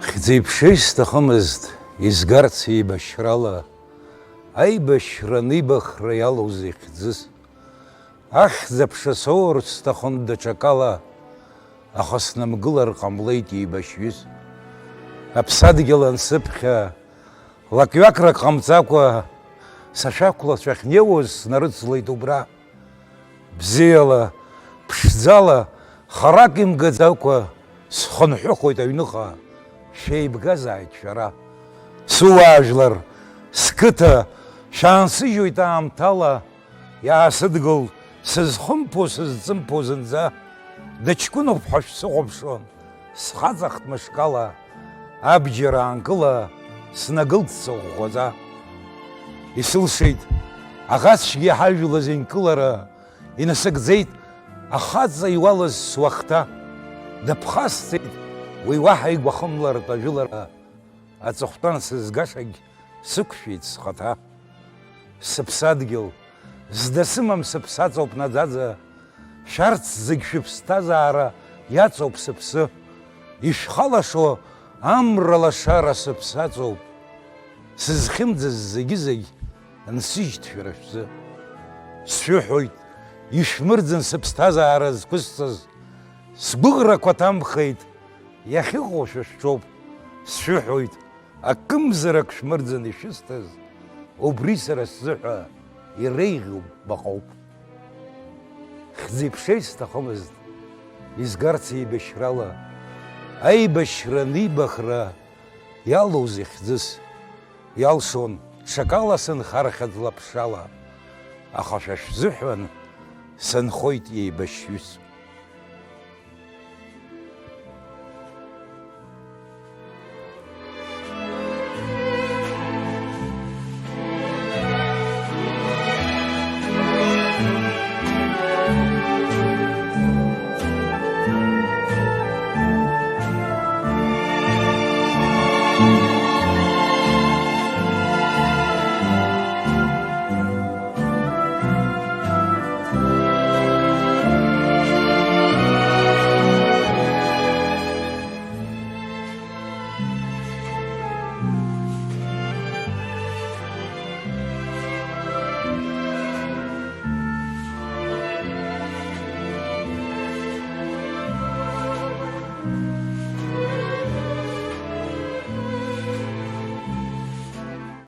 Хьӡеиԥшеи сҭахымызт изгарц еибашьрала, аибашьра нибахра иалоузеи хьӡыс. Ахьӡ-аԥша соурц сҭахын даҽакала, аха снамгылар ҟамлеит еибашьҩыс. Аԥсадгьыл ансыԥхьа, лакҩакрак ҟамҵакәа, сашәақәлацәа ахьнеиуаз снарыцлеит убра. Бзиала, ԥшӡала, харак имгаӡакәа, схынҳәыхоит аҩныҟа, шәеибгазааит шәара. Суаажәлар, сқыҭа, шәаансыжьуеит аамҭала, иаасыдгыл, сызхымԥо, сызҵымԥо зынӡа, дыҷкәыноуп ҳәа шәсыхәаԥшуан, схаҵахт мышкала, абџьар аанкыла, снагылт сыӷәӷәаӡа. Исылшеит, аӷацәгьы ҳажәла зынкылара, инасыгӡеит ахаҵа иуалыз суахҭа. Дыԥхасҵеит уи уаҳа игәахымлартә ажәылара, аҵыхәтәан сызгашагь сықәшәеит схаҭа. Сыԥсадгьыл, зда сымам сыԥсаҵоуп наӡаӡа, шәарҭ зегь шәыԥсҭазаара иаҵоуп сыԥсы. Ишәхалашо амра лашара сыԥсаҵоуп, сызхьымӡаз зегьы-зегь нсыжьт шәара шәзы. Сшәыҳәоит, ишәмырӡын сыԥсҭазаара зқәысҵаз, сгәыӷрақәа ҭамхеит, иахьыҟоу шәышәҿоуп. Сшәыҳәоит, акымзарак шәмырӡын ишәысҭаз, убри сара сзыҳәа иреиӷьу баҟоуп. Хьӡеиԥшеи сҭахымызт изгарц еибашьрала, аибашьра нибахра иалоузеи хьӡыс. Иалшон ҽакала сынхархьаӡ лаԥшала, аха шәа шәзыҳәан сынхоит еибашьҩыс.